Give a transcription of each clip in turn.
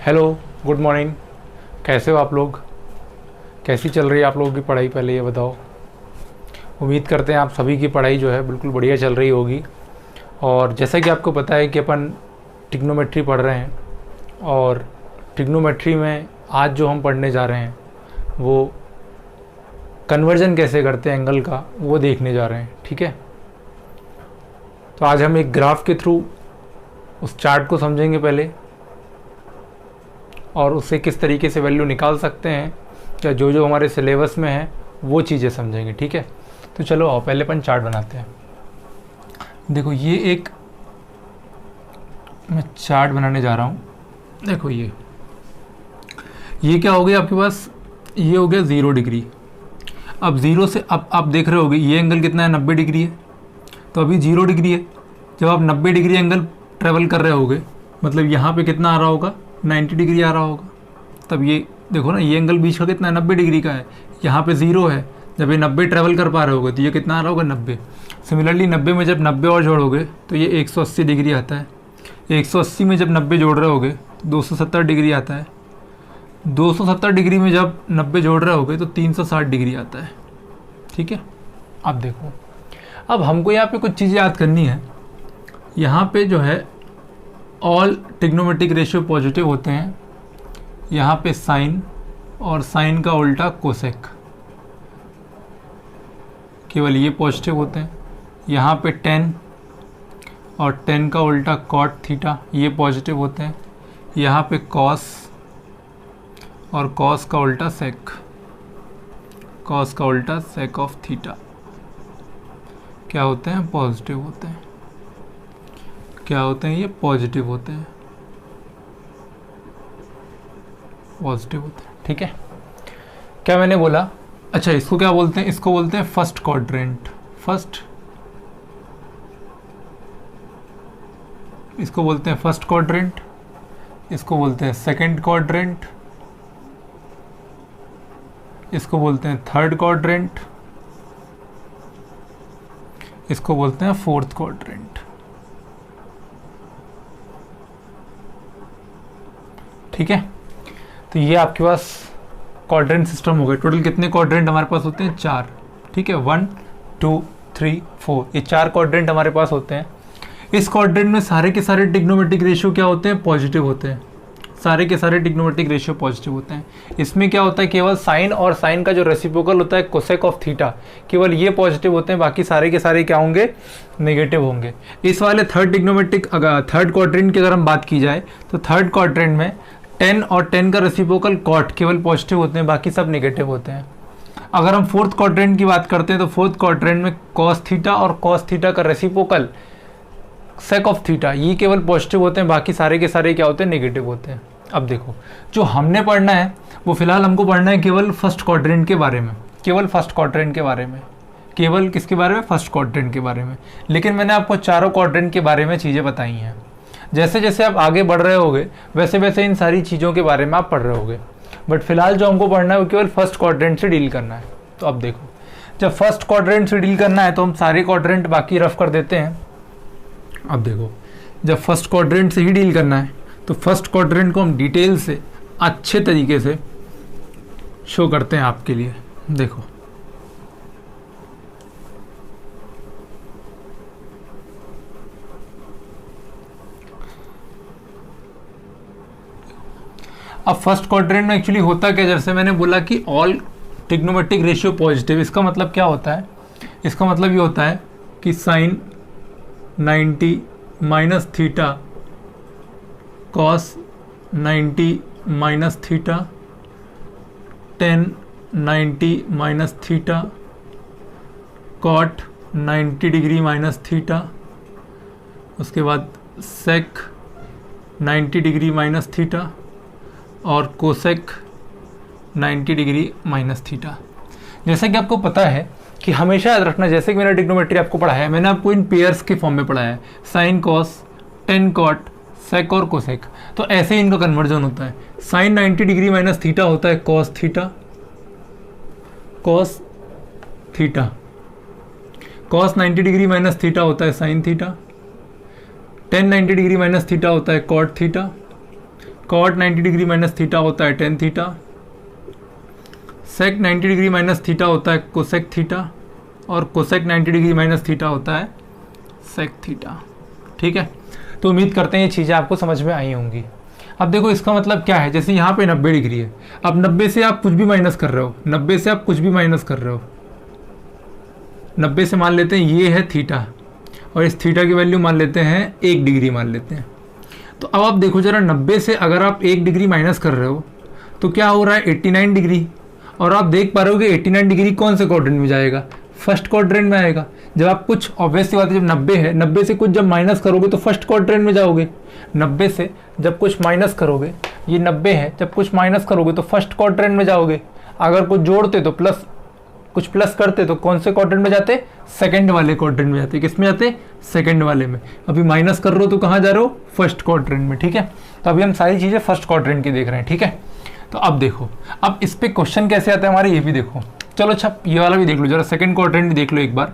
Hello, good morning. कैसे हो आप लोग? कैसी चल रही है आप लोगों की पढ़ाई, पहले ये बताओ। उम्मीद करते हैं आप सभी की पढ़ाई जो है बिल्कुल बढ़िया चल रही होगी। और जैसा कि आपको पता है कि अपन ट्रिग्नोमेट्री पढ़ रहे हैं, और ट्रिग्नोमेट्री में आज जो हम पढ़ने जा रहे हैं वो कन्वर्जन कैसे करते हैं एंगल का, वो देखने जा रहे हैं। ठीक है, तो आज हम एक ग्राफ के थ्रू उस चार्ट को समझेंगे पहले, और उससे किस तरीके से वैल्यू निकाल सकते हैं, या जो जो हमारे सिलेबस में है वो चीज़ें समझेंगे। ठीक है, तो चलो आओ पहले अपन चार्ट बनाते हैं। देखो, ये एक मैं चार्ट बनाने जा रहा हूँ। देखो ये क्या हो गया आपके पास, ये हो गया 0 डिग्री। अब 0 से अब आप देख रहे होगे ये एंगल कितना है, 90 डिग्री है। तो अभी 0 डिग्री है। जब आप 90 डिग्री एंगल ट्रेवल कर रहे होगे, मतलब यहाँ पे कितना आ रहा होगा, 90 डिग्री आ रहा होगा। तब ये देखो ना, ये एंगल बीच का कितना है, 90 डिग्री का है। यहाँ पे 0 है। जब ये 90 ट्रेवल कर पा रहे होगे तो ये कितना आ रहा होगा, 90। सिमिलरली 90 में जब 90 और जोड़ोगे तो ये 180 डिग्री आता है। 180 में जब 90 जोड़ रहे होगे तो 270 डिग्री आता है। 270 डिग्री में जब 90 जोड़ रहे होगे तो 360 डिग्री आता है। ठीक है, अब देखो, अब हमको यहाँ पे कुछ चीज़ें याद करनी है। यहाँ पे जो है ऑल ट्रिग्नोमेट्रिक रेशियो पॉजिटिव होते हैं। यहाँ पे साइन, और साइन का उल्टा कोसेक, केवल ये पॉजिटिव होते हैं। यहाँ पे टेन, और टेन का उल्टा कॉट थीटा, ये पॉजिटिव होते हैं। यहाँ पे कॉस, और कॉस का उल्टा सेक, कॉस का उल्टा सेक ऑफ थीटा क्या होते हैं, पॉजिटिव होते हैं। क्या होते हैं, ये पॉजिटिव होते हैं, पॉजिटिव होते हैं। ठीक है, क्या मैंने बोला? अच्छा, इसको क्या बोलते हैं? इसको बोलते हैं फर्स्ट क्वाड्रेंट। इसको बोलते हैं फर्स्ट क्वाड्रेंट, इसको बोलते हैं सेकंड क्वाड्रेंट, इसको बोलते हैं थर्ड क्वाड्रेंट, इसको बोलते हैं फोर्थ क्वाड्रेंट। ठीक है, तो ये आपके पास क्वाड्रेंट सिस्टम हो गए। टोटल कितने क्वाड्रेंट हमारे पास होते हैं? 4। ठीक है, 1 2 3 4, ये 4 क्वाड्रेंट हमारे पास होते हैं। इस क्वाड्रेंट में सारे के सारे ट्रिग्नोमेट्रिक रेशियो क्या होते हैं, पॉजिटिव होते हैं। सारे के सारे ट्रिग्नोमेट्रिक रेशियो पॉजिटिव होते हैं। इसमें क्या होता है, केवल साइन और साइन का जो रेसिप्रोकल होता है कोसेक ऑफ थीटा, केवल ये पॉजिटिव होते हैं, बाकी सारे के सारे क्या होंगे, नेगेटिव होंगे। इस वाले थर्ड ट्रिग्नोमेट्रिक, अगर थर्ड क्वाड्रेंट की अगर हम बात की जाए तो थर्ड क्वाड्रेंट में 10 और 10 का रेसिप्रोकल कॉट केवल पॉजिटिव होते हैं, बाकी सब नेगेटिव होते हैं। अगर हम फोर्थ क्वाड्रेंट की बात करते हैं तो फोर्थ क्वाड्रेंट में कॉस थीटा और कॉस थीटा का रेसिप्रोकल सेक ऑफ थीटा, ये केवल पॉजिटिव होते हैं, बाकी सारे के सारे क्या होते हैं, नेगेटिव होते हैं। अब देखो, जो हमने पढ़ना है वो फिलहाल हमको पढ़ना है केवल फर्स्ट क्वाड्रेंट के बारे में, केवल फर्स्ट क्वाड्रेंट के बारे में, केवल किसके बारे में, फर्स्ट क्वाड्रेंट के बारे में। लेकिन मैंने आपको चारों क्वाड्रेंट के बारे में चीज़ें बताई हैं। जैसे जैसे आप आगे बढ़ रहे होगे वैसे वैसे इन सारी चीज़ों के बारे में आप पढ़ रहे होगे, बट फिलहाल जो हमको पढ़ना है वो केवल फर्स्ट क्वाड्रेंट से डील करना है। तो अब देखो, जब फर्स्ट क्वाड्रेंट से डील करना है तो हम सारे क्वाड्रेंट बाकी रफ कर देते हैं। अब देखो, जब फर्स्ट क्वाड्रेंट से ही डील करना है तो फर्स्ट क्वाड्रेंट को हम डिटेल से अच्छे तरीके से शो करते हैं आपके लिए। देखो, अब फर्स्ट क्वाड्रेंट में एक्चुअली होता क्या, जैसे मैंने बोला कि ऑल ट्रिग्नोमेट्रिक रेशियो पॉजिटिव, इसका मतलब क्या होता है, इसका मतलब ये होता है कि sine 90 minus theta, cos 90 minus theta, tan 90 minus theta, cot 90 degree minus theta, उसके बाद सेक 90 डिग्री माइनस थीटा, और कोसेक 90 डिग्री माइनस थीटा। जैसा कि आपको पता है कि हमेशा याद रखना, जैसे कि मैंने ट्रिग्नोमेट्री आपको पढ़ाया है, मैंने आपको इन पेयर्स के फॉर्म में पढ़ाया है, साइन कॉस, टेन कॉट, सेक और कोसेक। तो ऐसे ही इनका कन्वर्जन होता है। साइन 90 डिग्री माइनस थीटा होता है cos theta, cos theta. Cos 90 degree minus theta होता है sine theta. Tan 90 degree minus theta होता है cot theta. Cot 90 degree minus theta होता है tan theta, sec 90 degree minus theta होता है कोसेक थीटा, और कोसेक 90 डिग्री माइनस थीटा होता है सेक थीटा। ठीक है, तो उम्मीद करते हैं ये चीज़ें आपको समझ में आई होंगी। अब देखो इसका मतलब क्या है, जैसे यहाँ पे 90 डिग्री है, अब 90 से आप कुछ भी माइनस कर रहे हो, 90 से आप कुछ भी माइनस कर रहे हो, 90 से मान लेते हैं ये है थीटा, और इस थीटा की वैल्यू मान लेते हैं 1 डिग्री मान लेते हैं। तो अब आप देखो जरा, 90 से अगर आप 1 डिग्री माइनस कर रहे हो तो क्या हो रहा है 89 डिग्री, और आप देख पा रहे हो कि 89 डिग्री कौन से क्वाड्रेंट में जाएगा, फर्स्ट क्वाड्रेंट में आएगा। जब आप कुछ ऑब्वियस सी बात है, जब 90 है, 90 से कुछ जब माइनस करोगे तो फर्स्ट क्वाड्रेंट में जाओगे। 90 से जब कुछ माइनस करोगे, ये 90 है, जब कुछ माइनस करोगे तो फर्स्ट क्वाड्रेंट में जाओगे। अगर कुछ जोड़ते तो प्लस, कुछ प्लस करते तो कौन से क्वाड्रेंट में जाते, सेकंड वाले क्वाड्रेंट में जाते। किस में जाते, सेकंड वाले में। अभी माइनस कर रहे हो तो कहाँ जा रहे हो, फर्स्ट क्वाड्रेंट में। ठीक है, तो अभी हम सारी चीज़ें फर्स्ट क्वाड्रेंट की देख रहे हैं। ठीक है, तो अब देखो, अब इस पे क्वेश्चन कैसे आता है हमारे, ये भी देखो। चलो अच्छा, ये वाला भी देख लो जरा, सेकंड क्वाड्रेंट भी देख लो एक बार।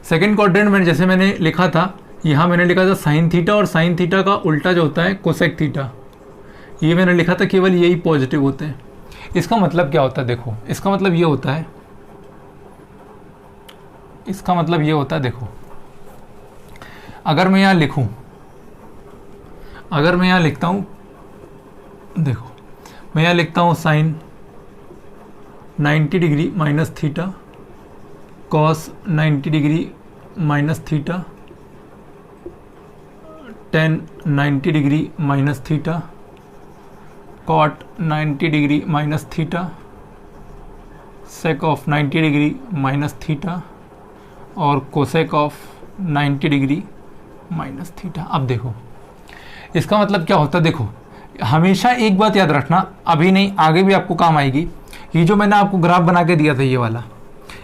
सेकंड क्वाड्रेंट में जैसे मैंने लिखा था, यहाँ मैंने लिखा था साइन थीटा, और साइन थीटा का उल्टा जो होता है कोसेक थीटा, ये मैंने लिखा था केवल यही पॉजिटिव होते हैं। इसका मतलब क्या होता है, देखो इसका मतलब ये होता है, इसका मतलब ये होता है, देखो अगर मैं यहाँ लिखूं, अगर मैं यहाँ लिखता हूँ, देखो मैं यहाँ लिखता हूँ sine 90 degree minus theta, cos 90 degree minus theta, tan 90 degree minus theta, cot 90 degree minus theta, sec of 90 degree minus theta, और cosec of 90 degree minus theta. अब देखो इसका मतलब क्या होता है, देखो हमेशा एक बात याद रखना, अभी नहीं आगे भी आपको काम आएगी। ये जो मैंने आपको ग्राफ बना के दिया था ये वाला,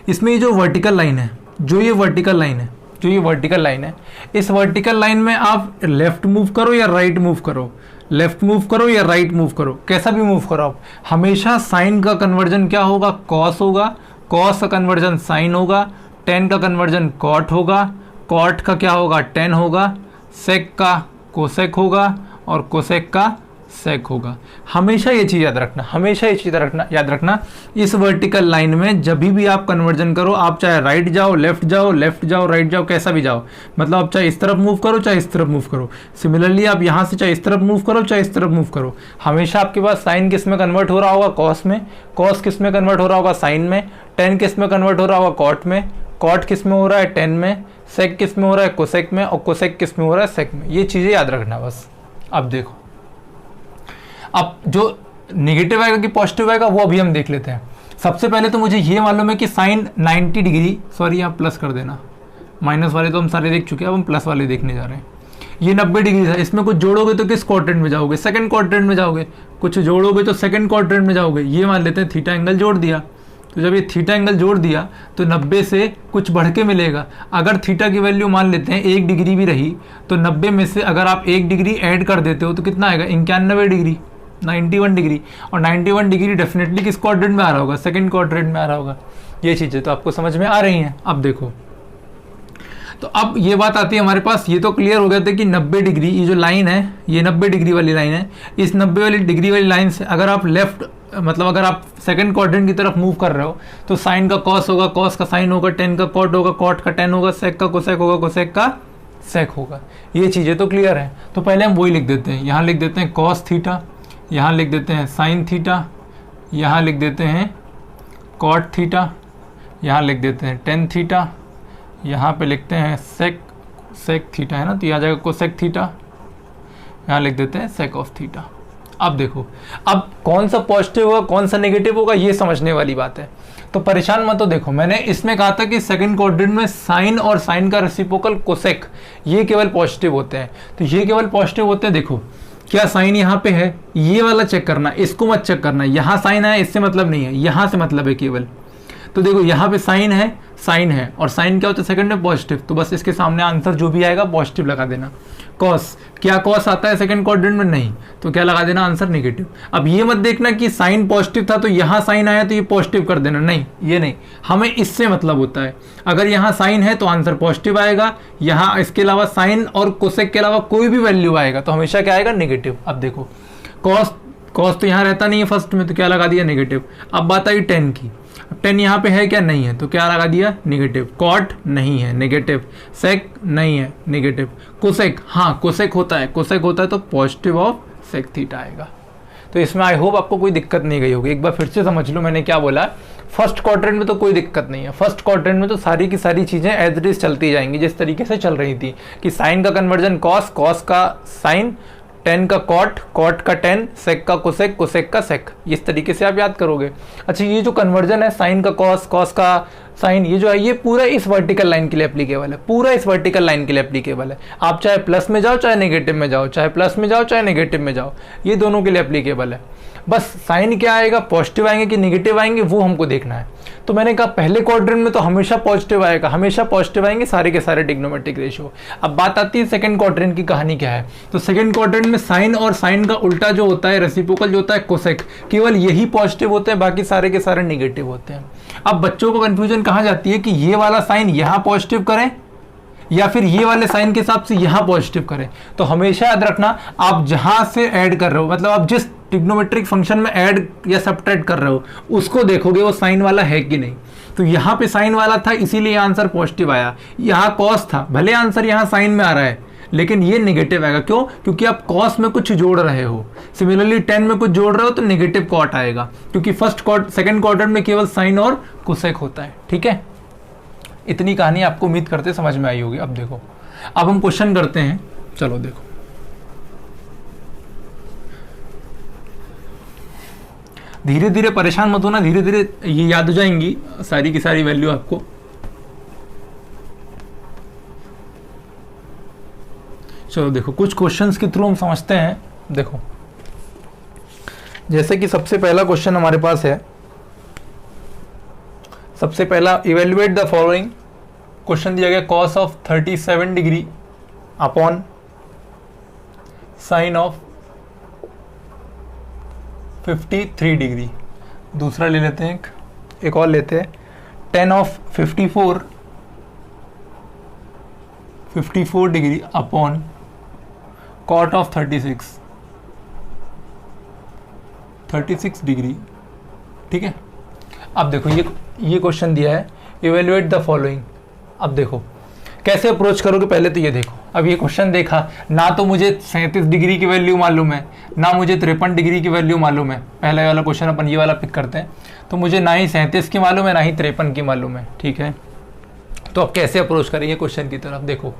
इसमें ये जो वर्टिकल लाइन है, जो ये वर्टिकल लाइन है, जो ये वर्टिकल लाइन है, इस वर्टिकल लाइन में आप लेफ्ट मूव करो या राइट मूव करो, लेफ्ट मूव करो या राइट मूव करो, कैसा भी मूव करो आप, हमेशा साइन का कन्वर्जन क्या होगा, कॉस होगा, कॉस का कन्वर्जन साइन होगा, टेन का कन्वर्जन कॉट होगा, कॉट का क्या होगा, टेन होगा, सेक का कोसेक होगा, और कोसेक का सेक होगा। हमेशा ये चीज़ याद रखना, हमेशा ये चीज़ याद रखना। इस वर्टिकल लाइन में जब भी आप कन्वर्जन करो, आप चाहे राइट जाओ, लेफ्ट जाओ, लेफ्ट जाओ, राइट जाओ, कैसा भी जाओ, मतलब आप चाहे इस तरफ मूव करो, चाहे इस तरफ मूव करो। सिमिलरली आप यहाँ से चाहे इस तरफ मूव करो, चाहे इस तरफ मूव करो, हमेशा आपके पास साइन किस में कन्वर्ट हो रहा होगा, कॉस में, कॉस किस में कन्वर्ट हो रहा होगा, साइन में, टेन किस में कन्वर्ट हो रहा होगा, कॉट में, कॉट किस में हो रहा है, टेन में, सेक किस में हो रहा है, कोसेक में, और कोसेक किस में हो रहा है, सेक में। ये चीज़ें याद रखना बस। अब देखो, अब जो नेगेटिव आएगा कि पॉजिटिव आएगा वो अभी हम देख लेते हैं। सबसे पहले तो मुझे ये मालूम है कि साइन 90 डिग्री, सॉरी आप प्लस कर देना, माइनस वाले तो हम सारे देख चुके हैं, अब हम प्लस वाले देखने जा रहे हैं। ये 90 डिग्री था, इसमें कुछ जोड़ोगे तो किस क्वाड्रेंट में जाओगे, सेकंड क्वाड्रेंट में जाओगे, कुछ जोड़ोगे तो सेकंड क्वाड्रेंट में जाओगे। ये मान लेते हैं थीटा एंगल जोड़ दिया, तो जब ये थीटा एंगल जोड़ दिया तो 90 से कुछ बढ़ के मिलेगा। अगर थीटा की वैल्यू मान लेते हैं 1 डिग्री भी रही तो 90 में से अगर आप 1 डिग्री ऐड कर देते हो तो कितना आएगा, 91 डिग्री, 91 डिग्री। और 91 डिग्री डेफिनेटली किस क्वाड्रेंट में आ रहा होगा, सेकंड क्वाड्रेंट में आ रहा होगा। ये चीज़ें तो आपको समझ में आ रही हैं। अब देखो, तो अब ये बात आती है हमारे पास, ये तो क्लियर हो गया था कि 90 डिग्री, ये जो लाइन है ये 90 डिग्री वाली लाइन है। इस 90 डिग्री वाली लाइन से अगर आप लेफ्ट, मतलब अगर आप सेकंड क्वाड्रेंट की तरफ मूव कर रहे हो तो साइन का कॉस होगा, कॉस का साइन होगा, टेन का कॉट होगा, कॉट का टेन होगा, सेक का कोसेक होगा, कोसेक का सेक होगा। ये चीज़ें तो क्लियर है। तो पहले हम वही लिख देते हैं, यहाँ लिख देते हैं कॉस थीटा, यहाँ लिख देते हैं साइन थीटा, यहाँ लिख देते हैं कॉट थीटा, यहाँ लिख देते हैं टेन थीटा, यहाँ पे लिखते हैं सेक थीटा है ना, तो यहाँ जाएगा कोसेक थीटा, यहाँ लिख देते हैं सेक ऑफ थीटा। अब देखो, अब कौन सा पॉजिटिव होगा कौन सा नेगेटिव होगा ये समझने वाली बात है, तो परेशान मत हो। देखो मैंने इसमें कहा था कि सेकंड क्वाड्रेंट में साइन और साइन का रेसिप्रोकल कोसेक ये केवल पॉजिटिव होते हैं, तो ये केवल पॉजिटिव होते हैं। देखो क्या साइन यहाँ पे है, ये वाला चेक करना, इसको मत चेक करना। यहाँ साइन है इससे मतलब नहीं है, यहाँ से मतलब है केवल। तो देखो यहाँ पे साइन है साइन है, और साइन क्या होता है सेकंड में पॉजिटिव, तो बस इसके सामने आंसर जो भी आएगा पॉजिटिव लगा देना। कॉस, क्या कॉस आता है सेकंड क्वाड्रेंट में? नहीं, तो क्या लगा देना आंसर नेगेटिव। अब ये मत देखना कि साइन पॉजिटिव था तो यहाँ साइन आया तो ये पॉजिटिव कर देना, नहीं ये नहीं, हमें इससे मतलब होता है अगर यहाँ साइन है तो आंसर पॉजिटिव आएगा, यहाँ इसके अलावा साइन और कोसेक के अलावा कोई भी वैल्यू आएगा तो हमेशा क्या आएगा नेगेटिव। अब देखो कॉस, कॉस तो यहाँ रहता नहीं है फर्स्ट में, तो क्या लगा दिया नेगेटिव। अब बात आई टेन की, अब टेन यहाँ पे है क्या? नहीं है, तो क्या लगा दिया नेगेटिव। कॉट नहीं है, नेगेटिव। सेक नहीं है, नेगेटिव। कोसेक, हाँ कोसेक होता है, कोसेक होता है तो पॉजिटिव ऑफ सेक थीटा आएगा। तो इसमें आई होप आपको कोई दिक्कत नहीं गई होगी। एक बार फिर से समझ लो मैंने क्या बोला। फर्स्ट क्वाड्रेंट में तो कोई दिक्कत नहीं है, फर्स्ट क्वाड्रेंट में तो सारी की सारी चीज़ें एज इट इज चलती जाएंगी जिस तरीके से चल रही थी कि साइन का कन्वर्जन कॉस, कॉस का साइन, टेन का कॉट, कॉट का टेन, सेक का कोसेक, कोसेक का सेक, इस तरीके से आप याद करोगे। अच्छा ये जो कन्वर्जन है साइन का कॉस, कॉस का साइन, ये जो है ये पूरा इस वर्टिकल लाइन के लिए एप्लीकेबल है, पूरा इस वर्टिकल लाइन के लिए एप्लीकेबल है। आप चाहे प्लस में जाओ चाहे नेगेटिव में जाओ, चाहे प्लस में जाओ चाहे नेगेटिव में जाओ, ये दोनों के लिए एप्लीकेबल है। बस साइन क्या आएगा, पॉजिटिव आएंगे कि नेगेटिव आएंगे वो हमको देखना है। तो मैंने कहा पहले क्वाड्रेंट में तो हमेशा पॉजिटिव आएगा, हमेशा पॉजिटिव आएंगे सारे के सारे ट्रिग्नोमेट्रिक रेशियो। अब बात आती है सेकंड क्वाड्रेंट की, कहानी क्या है। तो सेकंड क्वाड्रेंट में साइन और साइन का उल्टा जो होता है रेसिप्रोकल जो होता है कोसेक, केवल यही पॉजिटिव होते हैं, बाकी सारे के सारे नेगेटिव होते हैं। अब बच्चों को कंफ्यूजन कहाँ जाती है कि ये वाला साइन यहाँ पॉजिटिव करें या फिर ये वाले साइन के हिसाब से यहाँ पॉजिटिव करें। तो हमेशा याद रखना आप जहां से ऐड कर रहे हो, मतलब आप जिस ट्रिग्नोमेट्रिक फंक्शन में ऐड या सब्ट्रैक्ट कर रहे हो उसको देखोगे वो साइन वाला है कि नहीं। तो यहाँ पे साइन वाला था इसीलिए आंसर पॉजिटिव आया, यहाँ कॉस था भले आंसर यहाँ साइन में आ रहा है लेकिन ये नेगेटिव आएगा। क्यों? क्योंकि आप कॉस में कुछ जोड़ रहे हो। सिमिलरली 10 में कुछ जोड़ रहे हो तो नेगेटिव कॉट आएगा, क्योंकि सेकंड क्वाड्रेंट में केवल साइन और कोसेक होता है। ठीक है, इतनी कहानी आपको उम्मीद करते समझ में आई होगी। अब देखो, अब हम क्वेश्चन करते हैं। चलो देखो, धीरे धीरे परेशान मत होना, धीरे धीरे ये याद हो जाएंगी सारी की सारी वैल्यू आपको। चलो देखो, कुछ क्वेश्चंस के थ्रू हम समझते हैं। देखो, जैसे कि सबसे पहला क्वेश्चन हमारे पास है, सबसे पहला इवेल्युएट द फॉलोइंग। क्वेश्चन दिया गया cos of 37 degree upon sine of 53 degree. दूसरा ले लेते हैं, एक और लेते हैं, tan of 54 degree upon cot of 36 degree. ठीक है, अब देखो ये क्वेश्चन दिया है इवेल्युएट द फॉलोइंग। अब देखो कैसे अप्रोच करोगे, पहले तो ये देखो। अब ये क्वेश्चन देखा ना, तो मुझे 37 डिग्री की वैल्यू मालूम है, ना मुझे 53 डिग्री की वैल्यू मालूम है। पहले वाला क्वेश्चन अपन ये वाला पिक करते हैं, तो मुझे ना ही 37 की मालूम है ना ही 53 की मालूम है। ठीक है, तो अब कैसे अप्रोच करेंगे क्वेश्चन की तरफ। देखो,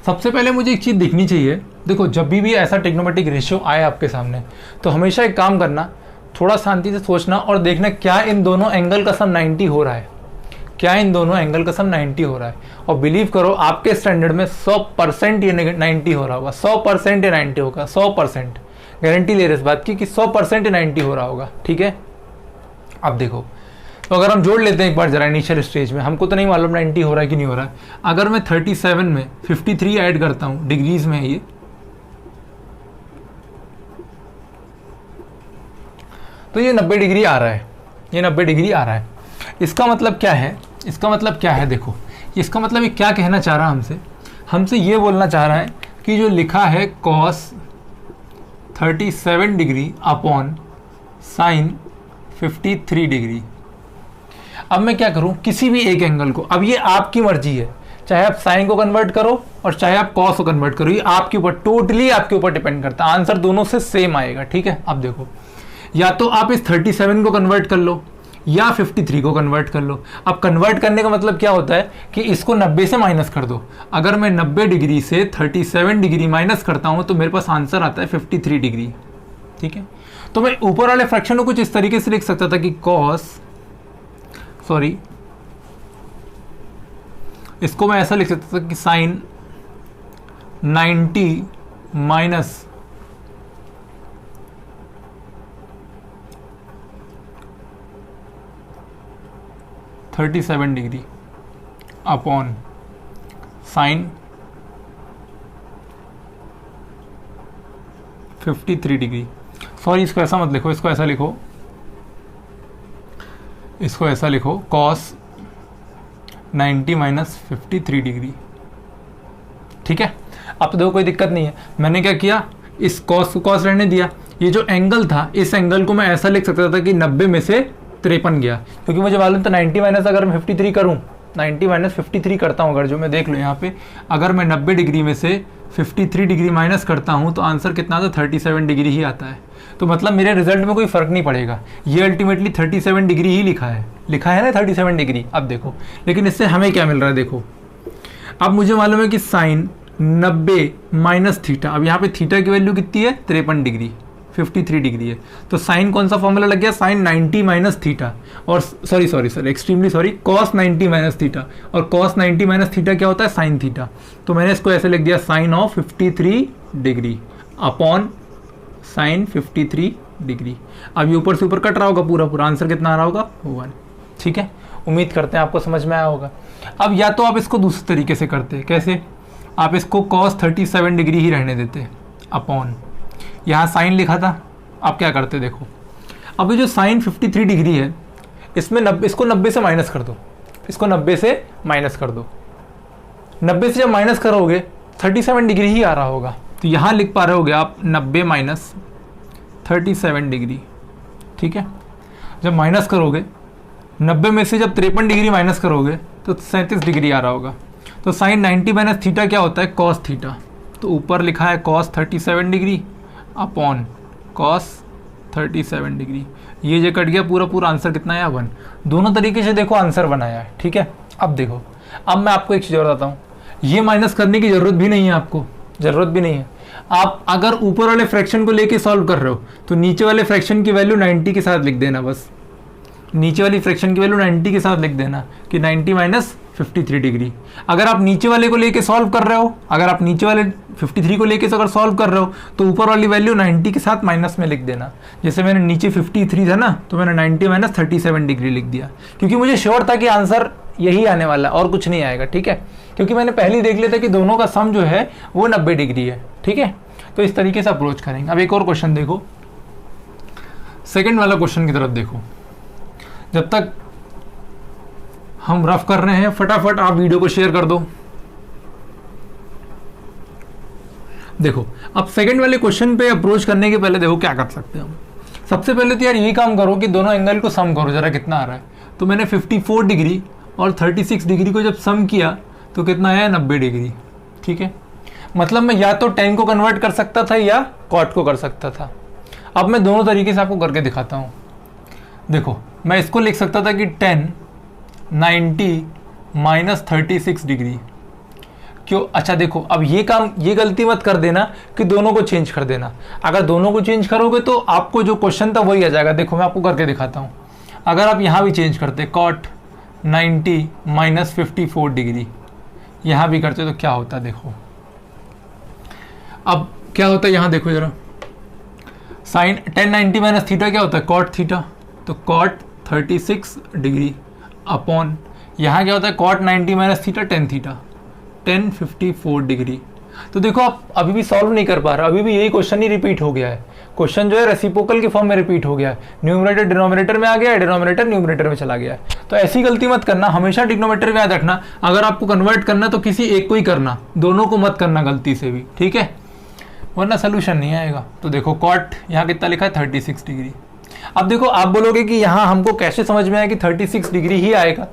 सबसे पहले मुझे एक चीज़ दिखनी चाहिए। देखो, जब भी ऐसा ट्रिग्नोमेट्रिक रेशियो आए आपके सामने तो हमेशा एक काम करना, थोड़ा शांति से सोचना और देखना क्या इन दोनों एंगल का सम 90 हो रहा है, क्या इन दोनों एंगल का सम 90 हो रहा है। और बिलीव करो आपके स्टैंडर्ड में 100% ये 90 हो रहा होगा, 100% ये 90 होगा, 100% गारंटी ले रहे इस बात की कि 100% ये 90 हो रहा होगा। ठीक है, अब देखो, तो अगर हम जोड़ लेते हैं एक बार जरा इनिशियल स्टेज में, हमको तो नहीं मालूम 90 हो रहा है कि नहीं हो रहा है। अगर मैं 37 में 53 ऐड करता हूँ, डिग्रीज में ये, तो ये 90 डिग्री आ रहा है, ये 90 डिग्री आ रहा है। इसका मतलब क्या है, इसका मतलब क्या है, देखो इसका मतलब ये क्या कहना चाह रहा है हमसे ये बोलना चाह रहा है कि जो लिखा है cos 37 degree upon sine 53 degree. अब मैं क्या करूं, किसी भी एक एंगल को, अब ये आपकी मर्जी है, चाहे आप साइन को कन्वर्ट करो और चाहे आप कॉस को कन्वर्ट करो, ये आपके ऊपर, टोटली आपके ऊपर डिपेंड करता है। आंसर दोनों से सेम आएगा। ठीक है, अब देखो, या तो आप इस 37 को कन्वर्ट कर लो या 53 को कन्वर्ट कर लो। अब कन्वर्ट करने का मतलब क्या होता है कि इसको 90 से माइनस कर दो। अगर मैं 90 डिग्री से 37 डिग्री माइनस करता हूं तो मेरे पास आंसर आता है 53 डिग्री। ठीक है, तो मैं ऊपर वाले फ्रैक्शन को कुछ इस तरीके से लिख सकता था कि इसको मैं ऐसा लिख सकता था कि sine 90 minus 37 degree. Upon sine 53 degree. Sorry, इसको ऐसा मत लिखो, इसको ऐसा लिखो, इसको ऐसा लिखो, कॉस 90 माइनस 53 डिग्री। ठीक है, अब तो देखो कोई दिक्कत नहीं है। मैंने क्या किया, इस कॉस को कॉस रहने दिया। ये जो एंगल था, इस एंगल को मैं ऐसा लिख सकता था कि 90 में से 53 गया, क्योंकि मुझे मालूम था 90 माइनस अगर मैं 53 करूँ, 90 माइनस 53 करता हूँ अगर, जो मैं देख लो यहाँ पे, अगर मैं 90 डिग्री में से 53 डिग्री माइनस करता हूँ तो आंसर कितना आता है, 37 डिग्री ही आता है। तो मतलब मेरे रिजल्ट में कोई फ़र्क नहीं पड़ेगा, ये अल्टीमेटली 37 डिग्री ही लिखा है ना 37 डिग्री। अब देखो, लेकिन इससे हमें क्या मिल रहा है, देखो अब मुझे मालूम है कि साइन 90 माइनस थीटा, अब यहाँ पे थीटा की वैल्यू कितनी है, 53 डिग्री, 53 डिग्री है। तो साइन कौन सा फॉर्मूला लग गया, साइन 90 माइनस थीटा, और sorry extremely sorry, cos 90 minus theta, और कॉस 90 माइनस थीटा क्या होता है, साइन थीटा। तो मैंने इसको ऐसे लिख दिया, sine of 53 degree upon sine 53 degree. अब ये ऊपर से ऊपर कट रहा होगा, पूरा पूरा आंसर कितना आ रहा होगा, 1। ठीक है, उम्मीद करते हैं आपको समझ में आया होगा। अब या तो आप इसको दूसरे तरीके से करते, कैसे, आप इसको cos 37 डिग्री ही रहने देते अपॉन, यहाँ साइन लिखा था, आप क्या करते देखो, अब ये जो साइन 53 डिग्री है, इसमें इसको 90 से माइनस कर दो, इसको 90 से माइनस कर दो। 90 से जब माइनस करोगे 37 डिग्री ही आ रहा होगा, तो यहाँ लिख पा रहे होगे आप 90 माइनस 37 डिग्री। ठीक है, जब माइनस करोगे 90 में से जब 53 डिग्री माइनस करोगे तो 37 डिग्री आ रहा होगा। तो साइन 90 माइनस थीटा क्या होता है, कॉस थीटा। तो ऊपर लिखा है cos 37 degree upon cos 37 degree. ये जो कट गया, पूरा पूरा आंसर कितना है, 1। दोनों तरीके से देखो आंसर बनाया है। ठीक है, अब देखो, अब मैं आपको एक चीज़ और बताता हूँ, ये माइनस करने की ज़रूरत भी नहीं है, आपको ज़रूरत भी नहीं है। आप अगर ऊपर वाले फ्रैक्शन को लेके सॉल्व कर रहे हो तो नीचे वाले फ्रैक्शन की वैल्यू 90 के साथ लिख देना, बस नीचे वाली फ्रैक्शन की वैल्यू 90 के साथ लिख देना कि 90 माइनस 53 डिग्री। अगर आप नीचे वाले को लेके सॉल्व कर रहे हो, अगर आप नीचे वाले 53 को लेके अगर सॉल्व कर रहे हो तो ऊपर वाली वैल्यू 90 के साथ माइनस में लिख देना। जैसे मैंने नीचे 53 था ना, तो मैंने 90 माइनस 37 डिग्री लिख दिया, क्योंकि मुझे श्योर था कि आंसर यही आने वाला है और कुछ नहीं आएगा। ठीक है, क्योंकि मैंने पहले ही देख लिया था कि दोनों का सम जो है वो 90 डिग्री है। ठीक है, तो इस तरीके से अप्रोच करेंगे। अब एक और क्वेश्चन देखो, सेकेंड वाला क्वेश्चन की तरफ देखो। जब तक हम रफ कर रहे हैं, फटाफट आप वीडियो को शेयर कर दो। देखो, अब सेकंड वाले क्वेश्चन पे अप्रोच करने के पहले देखो क्या कर सकते हैं हम। सबसे पहले तो यार यही काम करो कि दोनों एंगल को सम करो, जरा कितना आ रहा है। तो मैंने 54 डिग्री और 36 डिग्री को जब सम किया तो कितना आया, 90 डिग्री। ठीक है, मतलब मैं या तो tan को कन्वर्ट कर सकता था या cot को कर सकता था। अब मैं दोनों तरीके से आपको करके दिखाता हूँ। देखो, मैं इसको लिख सकता था कि tan 90 माइनस 36 डिग्री। क्यों, अच्छा देखो, अब ये गलती मत कर देना कि दोनों को चेंज कर देना। अगर दोनों को चेंज करोगे तो आपको जो क्वेश्चन था वही आ जाएगा। देखो मैं आपको करके दिखाता हूँ। अगर आप यहाँ भी चेंज करते cot 90 माइनस 54 डिग्री, यहाँ भी करते तो क्या होता, देखो अब क्या होता है, यहाँ देखो जरा, साइन tan 90 माइनस थीटा क्या होता है, cot थीटा। तो cot 36 डिग्री अपॉन यहाँ क्या होता है, cot 90 minus theta tan theta, tan 54 degree. तो देखो आप अभी भी सॉल्व नहीं कर पा रहे, अभी भी यही क्वेश्चन ही रिपीट हो गया है। क्वेश्चन जो है रेसिप्रोकल के फॉर्म में रिपीट हो गया है, न्यूमरेटर डिनोमिनेटर में आ गया है, डिनोमिनेटर न्यूमरेटर में चला गया है। तो ऐसी गलती मत करना, हमेशा डिनोमिनेटर में याद रखना। अगर आपको कन्वर्ट करना तो किसी एक को ही करना, दोनों को मत करना गलती से भी, ठीक है, वरना सोल्यूशन नहीं आएगा। तो देखो cot यहाँ कितना लिखा है, 36 डिग्री। अब देखो आप बोलोगे कि यहाँ हमको कैसे समझ में आया कि 36 डिग्री ही आएगा।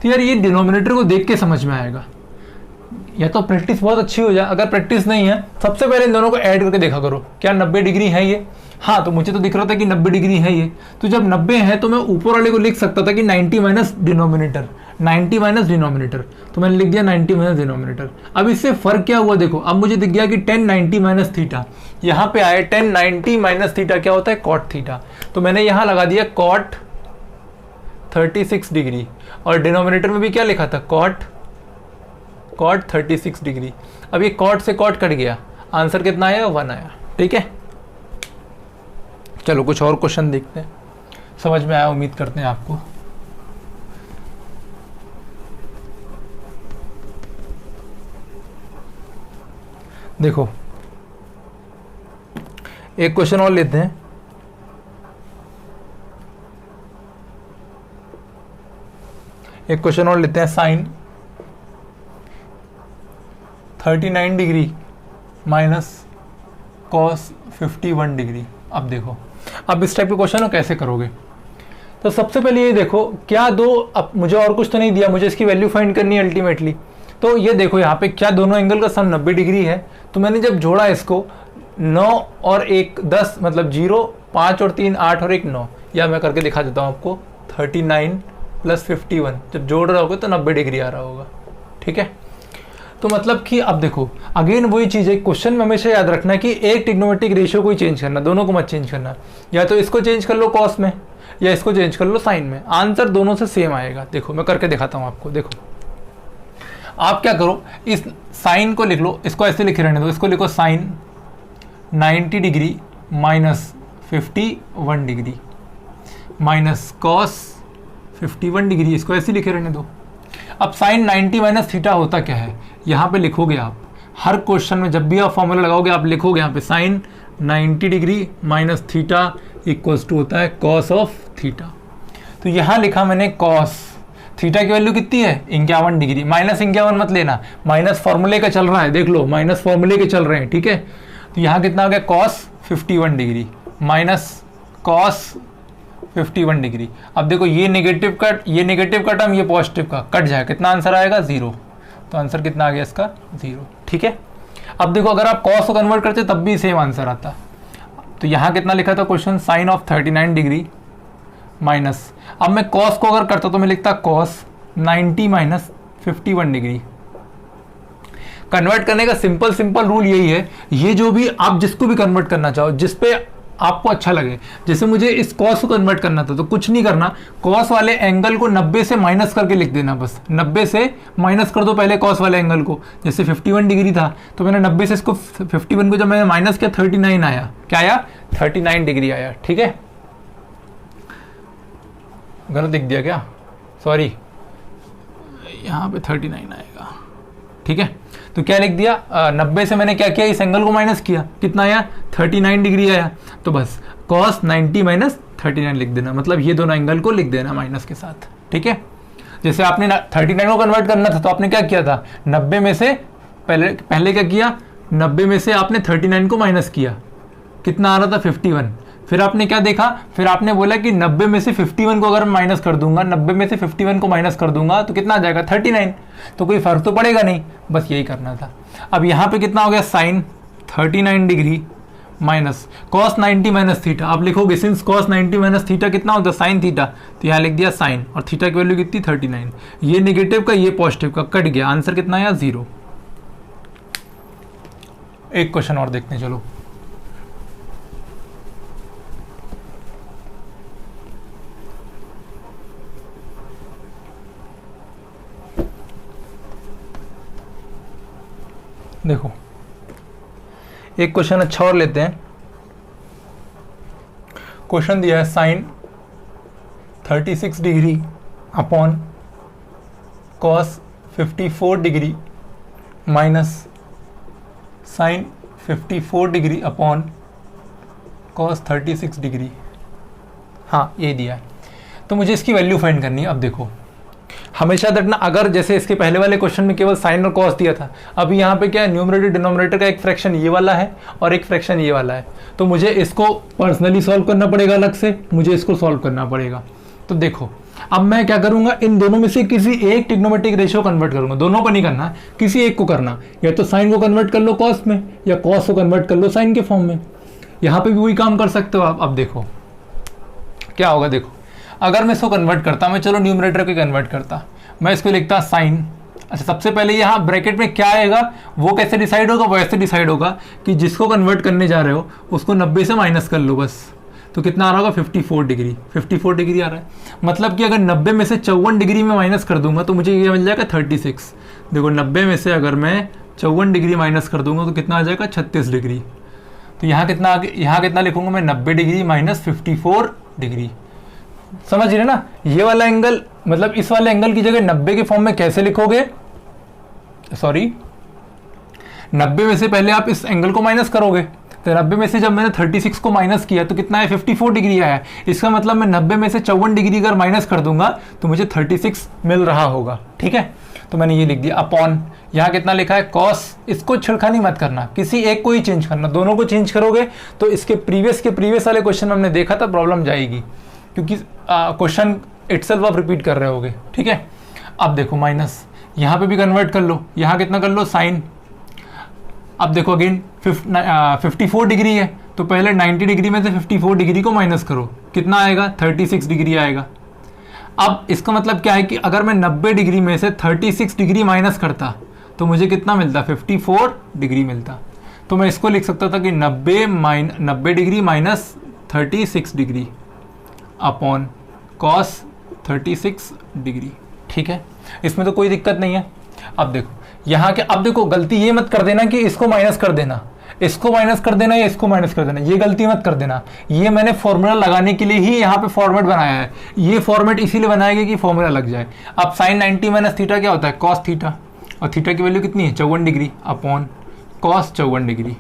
तो यार ये डिनोमिनेटर को देख के समझ में आएगा, या तो प्रैक्टिस बहुत अच्छी हो जाए। अगर प्रैक्टिस नहीं है, सबसे पहले इन दोनों को ऐड करके देखा करो, क्या 90 डिग्री है ये, हाँ तो मुझे तो दिख रहा था कि 90 डिग्री है ये। तो जब 90 है तो मैं ऊपर वाले को लिख सकता था कि 90 माइनस डिनोमिनेटर, 90 माइनस डिनोमिनेटर, तो मैंने लिख दिया 90 माइनस डिनोमिनेटर। अब इससे फर्क क्या हुआ, देखो अब मुझे दिख गया कि tan 90 माइनस थीटा, यहाँ पे आए tan 90 माइनस थीटा क्या होता है, cot थीटा। तो मैंने यहाँ लगा दिया cot 36 डिग्री, और डिनोमिनेटर में भी क्या लिखा था, cot 36 डिग्री। अब ये cot से cot कट गया, आंसर कितना आया, 1 आया। ठीक है, चलो कुछ और क्वेश्चन देखते हैं, समझ में आया उम्मीद करते हैं आपको। देखो एक क्वेश्चन और लेते हैं। एक क्वेश्चन और लेते हैं, sine 39 degree minus cos 51 degree. अब देखो, अब इस टाइप के क्वेश्चन को कैसे करोगे? तो सबसे पहले ये देखो, क्या दो, अब मुझे और कुछ तो नहीं दिया, मुझे इसकी वैल्यू फाइंड करनी है अल्टीमेटली। तो ये देखो यहाँ पे क्या दोनों एंगल का सम 90 डिग्री है। तो मैंने जब जोड़ा इसको 9 और 1 10, मतलब 0, 5 और 3 8 और 1 9, या मैं करके दिखा देता हूँ आपको, 39 प्लस 51 जब जोड़ रहे होगे तो 90 डिग्री आ रहा होगा। ठीक है, तो मतलब कि अब देखो अगेन वही चीज़ है, क्वेश्चन में हमेशा याद रखना कि एक ट्रिग्नोमेट्रिक रेशियो को ही चेंज करना, दोनों को मत चेंज करना। या तो इसको चेंज कर लो कॉस में, या इसको चेंज कर लो साइन में, आंसर दोनों से सेम आएगा। देखो मैं करके दिखाता हूँ आपको। देखो आप क्या करो, इस साइन को लिख लो, इसको ऐसे लिखे रहने दो, इसको लिखो sine 90 degree minus 51 degree minus cos 51 degree, इसको ऐसे लिखे रहने दो। अब साइन 90 माइनस थीटा होता क्या है, यहाँ पे लिखोगे आप, हर क्वेश्चन में जब भी आप फॉर्मूला लगाओगे आप लिखोगे यहाँ पे sine 90 degree minus theta equals to होता है कॉस ऑफ थीटा। तो यहाँ लिखा मैंने कॉस, थीटा की वैल्यू कितनी है 51 डिग्री, माइनस 51 मत लेना, माइनस फॉर्मूले का चल रहा है, देख लो माइनस फॉर्मूले के चल रहे हैं। ठीक है, तो यहाँ कितना हो गया cos 51 degree minus cos 51 degree. अब देखो ये नेगेटिव का, ये नेगेटिव का टर्म, ये पॉजिटिव का कट जाए, कितना आंसर आएगा 0। तो आंसर कितना आ गया इसका 0। ठीक है, अब देखो अगर आप कॉस को कन्वर्ट करते तब भी सेम आंसर आता। तो यहाँ कितना लिखा था question, sine of 39 degree minus, अब मैं कॉस को अगर करता तो मैं लिखता कॉस 90 माइनस 51 डिग्री। कन्वर्ट करने का सिंपल रूल यही है, ये जो भी आप जिसको भी कन्वर्ट करना चाहो, जिस पे आपको अच्छा लगे। जैसे मुझे इस कॉस को कन्वर्ट करना था तो कुछ नहीं करना, कॉस वाले एंगल को 90 से माइनस करके लिख देना, बस 90 से माइनस कर दो पहले कॉस वाले एंगल को। जैसे 51 डिग्री था तो मैंने 90 से इसको 51 को जब मैंने माइनस किया 39 आया, क्या आया 39 डिग्री आया। ठीक है, गलत दिख दिया क्या, सॉरी, यहाँ पे 39 आएगा। ठीक है, तो क्या लिख दिया, 90 से मैंने क्या किया, इस एंगल को माइनस किया, कितना आया 39 डिग्री आया। तो बस cos 90 माइनस 39 लिख देना, मतलब ये दोनों एंगल को लिख देना माइनस के साथ। ठीक है, जैसे आपने 39 को कन्वर्ट करना था तो आपने क्या किया था, 90 में से पहले क्या किया, 90 में से आपने 39 को माइनस किया, कितना आ रहा था 51। फिर आपने क्या देखा, फिर आपने बोला कि 90 में से 51 को अगर मैं माइनस कर दूंगा, 90 में से 51 को माइनस कर दूंगा तो कितना आ जाएगा 39। तो कोई फर्क तो पड़ेगा नहीं, बस यही करना था। अब यहाँ पे कितना हो गया, sine 39 degree minus cos 90 minus theta. आप लिखोगे सिंस कॉस 90 माइनस थीटा कितना होता है साइन थीटा, तो यहाँ लिख दिया साइन, और थीटा की वैल्यू कितनी 39। ये नेगेटिव का ये पॉजिटिव का कट गया, आंसर कितना आया 0। एक क्वेश्चन और देखते हैं, चलो। देखो एक क्वेश्चन अच्छा और लेते हैं। क्वेश्चन दिया है sine 36 degree upon cos 54 degree minus sine 54 degree upon cos 36 degree. हाँ ये दिया है, तो मुझे इसकी वैल्यू फाइंड करनी है। अब देखो हमेशा रखना, अगर जैसे इसके पहले वाले क्वेश्चन में केवल साइन और कॉस दिया था, अभी यहाँ पे क्या है, न्यूमरेटर डिनोमिनेटर का एक फ्रैक्शन ये वाला है और एक फ्रैक्शन ये वाला है, तो मुझे इसको पर्सनली सॉल्व करना पड़ेगा, अलग से मुझे इसको सॉल्व करना पड़ेगा। तो देखो अब मैं क्या करूंगा, इन दोनों में से किसी एक ट्रिग्नोमेट्रिक रेशियो कन्वर्ट करूंगा, दोनों को नहीं करना, किसी एक को करना, या तो साइन को कन्वर्ट कर लो कॉस में, या कॉस को कन्वर्ट कर लो साइन के फॉर्म में। यहाँ पे भी वही काम कर सकते हो आप। अब देखो क्या होगा, देखो अगर मैं इसको कन्वर्ट करता, मैं चलो न्यूमरेटर को कन्वर्ट करता, मैं इसको लिखता साइन। अच्छा सबसे पहले यहाँ ब्रैकेट में क्या आएगा, वो कैसे डिसाइड होगा, वो ऐसे डिसाइड होगा कि जिसको कन्वर्ट करने जा रहे हो उसको 90 से माइनस कर लो बस, तो कितना आ रहा होगा 54 डिग्री। 54 डिग्री आ रहा है, मतलब कि अगर 90 में से 54 डिग्री में माइनस कर दूंगा तो मुझे ये मिल जाएगा 36। देखो 90 में से अगर मैं 54 डिग्री माइनस कर दूंगा तो कितना आ जाएगा 36 डिग्री। तो यहाँ कितना, यहाँ कितना लिखूंगा मैं, 90 डिग्री माइनस 54 डिग्री। समझ रहे ना, ये वाला एंगल, मतलब इस वाले एंगल की जगह 90 के फॉर्म में कैसे लिखोगे, सॉरी 90 में से पहले आप इस एंगल को माइनस करोगे, तो 90 में से जब मैंने 36 को माइनस किया तो कितना है, 54 डिग्री आया। इसका मतलब मैं 90 में से 54 डिग्री अगर माइनस कर दूंगा तो मुझे 36 मिल रहा होगा। ठीक है, तो मैंने ये लिख दिया अपॉन, यहाँ कितना लिखा है कॉस, इसको छिड़खानी मत करना, किसी एक को ही चेंज करना, दोनों को चेंज करोगे तो इसके प्रीवियस वाले क्वेश्चन में हमने देखा था प्रॉब्लम जाएगी, क्योंकि क्वेश्चन इटसेल्फ आप रिपीट कर रहे होगे। ठीक है, अब देखो माइनस, यहाँ पे भी कन्वर्ट कर लो, यहाँ कितना कर लो साइन। अब देखो अगेन 54 डिग्री है, तो पहले 90 डिग्री में से 54 डिग्री को माइनस करो, कितना आएगा, 36 डिग्री आएगा। अब इसका मतलब क्या है कि अगर मैं 90 डिग्री में से 36 डिग्री माइनस करता तो मुझे कितना मिलता, 54 डिग्री मिलता। तो मैं इसको लिख सकता था कि 90 degree minus 36 degree upon cos 36 degree. ठीक है, इसमें तो कोई दिक्कत नहीं है। अब देखो यहाँ के, अब देखो गलती ये मत कर देना कि इसको माइनस कर देना, इसको माइनस कर देना या इसको माइनस कर देना, ये गलती मत कर देना। ये मैंने फॉर्मूला लगाने के लिए ही यहाँ पे फॉर्मेट बनाया है, ये फॉर्मेट इसीलिए बनाया गया कि फॉर्मूला लग जाए। अब साइन 90 माइनस थीटा क्या होता है, कॉस थीटा, और थीटा की वैल्यू कितनी है, 54 degree upon cos 54 degree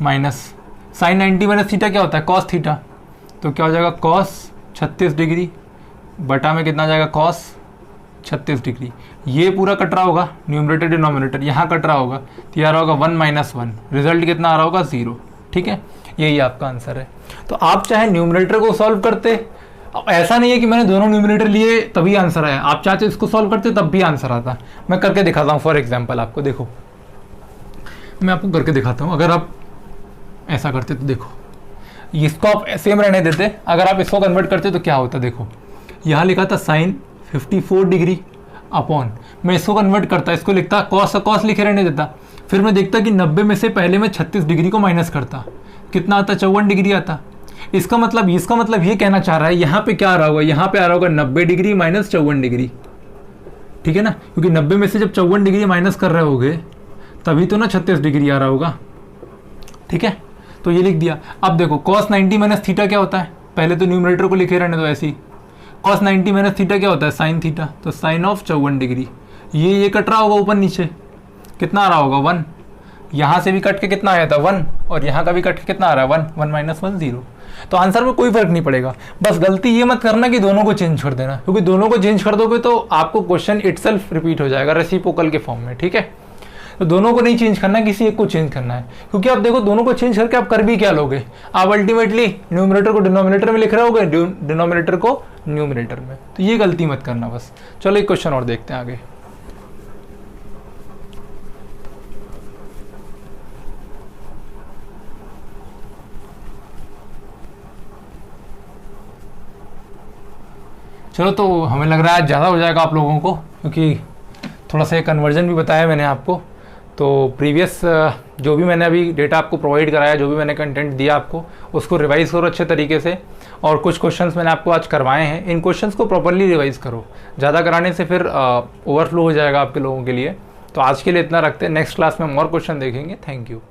minus sine 90 minus theta क्या होता है, कॉस थीटा, तो क्या हो जाएगा कॉस 36 डिग्री बटा में कितना जाएगा, कॉस 36 डिग्री। ये पूरा कट रहा होगा, न्यूमरेटर डिनोमिनेटर यहाँ कट रहा होगा, तो ये आ रहा होगा 1 - 1, रिजल्ट कितना आ रहा होगा, 0। ठीक है, यही आपका आंसर है। तो आप चाहे न्यूमरेटर को सॉल्व करते, ऐसा नहीं है कि मैंने दोनों न्यूमरेटर लिए तभी आंसर आया, आप चाहते इसको सॉल्व करते तब भी आंसर आता। मैं करके दिखाता हूँ फॉर एग्जाम्पल आपको, देखो मैं आपको करके दिखाता हूँ। अगर आप ऐसा करते तो देखो, इसको आप सेम रहने देते, अगर आप इसको कन्वर्ट करते तो क्या होता, देखो यहाँ लिखा था साइन 54 डिग्री अपॉन, मैं इसको कन्वर्ट करता, इसको लिखता कॉस लिखे रहने देता, फिर मैं देखता कि 90 में से पहले मैं 36 डिग्री को माइनस करता, कितना आता, 54 डिग्री आता। इसका मतलब ये कहना चाह रहा है, यहाँ पे क्या आ रहा होगा, यहाँ पे आ रहा होगा 90 डिग्री माइनस 54 डिग्री। ठीक है ना, क्योंकि 90 में से जब 54 डिग्री माइनस कर रहे होगे तभी तो ना 36 डिग्री आ रहा होगा। ठीक है, तो ये लिख दिया। अब देखो कॉस 90 माइनस थीटा क्या होता है, पहले तो न्यूमरेटर को लिखे रहने दो ऐसे ही, कॉस 90 माइनस थीटा क्या होता है, साइन थीटा, तो साइन ऑफ 54 डिग्री। ये कट रहा होगा ऊपर नीचे, कितना आ रहा होगा, 1, यहाँ से भी कट के कितना आया था, 1, और यहाँ का भी कट के कितना आ रहा है, 1 - 1 0। तो आंसर में कोई फर्क नहीं पड़ेगा। बस गलती ये मत करना कि दोनों को चेंज कर देना, क्योंकि दोनों को चेंज कर दोगे तो आपको क्वेश्चन इटसेल्फ रिपीट हो जाएगा रेसिप्रोकल के फॉर्म में। ठीक है, तो दोनों को नहीं चेंज करना, किसी एक को चेंज करना है, क्योंकि आप देखो दोनों को चेंज करके आप कर भी क्या लोगे, आप अल्टीमेटली न्यूमरेटर को डिनोमिनेटर में लिख रहे होगे, डिनोमिनेटर को न्यूमरेटर में। तो ये गलती मत करना बस। चलो एक क्वेश्चन और देखते हैं आगे। चलो, तो हमें लग रहा है ज़्यादा हो जाएगा आप लोगों को, क्योंकि थोड़ा सा कन्वर्जन भी बताया मैंने आपको। तो प्रीवियस जो भी मैंने अभी डेटा आपको प्रोवाइड कराया, जो भी मैंने कंटेंट दिया आपको, उसको रिवाइज़ करो अच्छे तरीके से। और कुछ क्वेश्चंस मैंने आपको आज करवाए हैं, इन क्वेश्चंस को प्रॉपर्ली रिवाइज़ करो, ज़्यादा कराने से फिर ओवरफ्लो हो जाएगा आपके लोगों के लिए। तो आज के लिए इतना रखते हैं, नेक्स्ट क्लास में हम और क्वेश्चन देखेंगे। Thank you.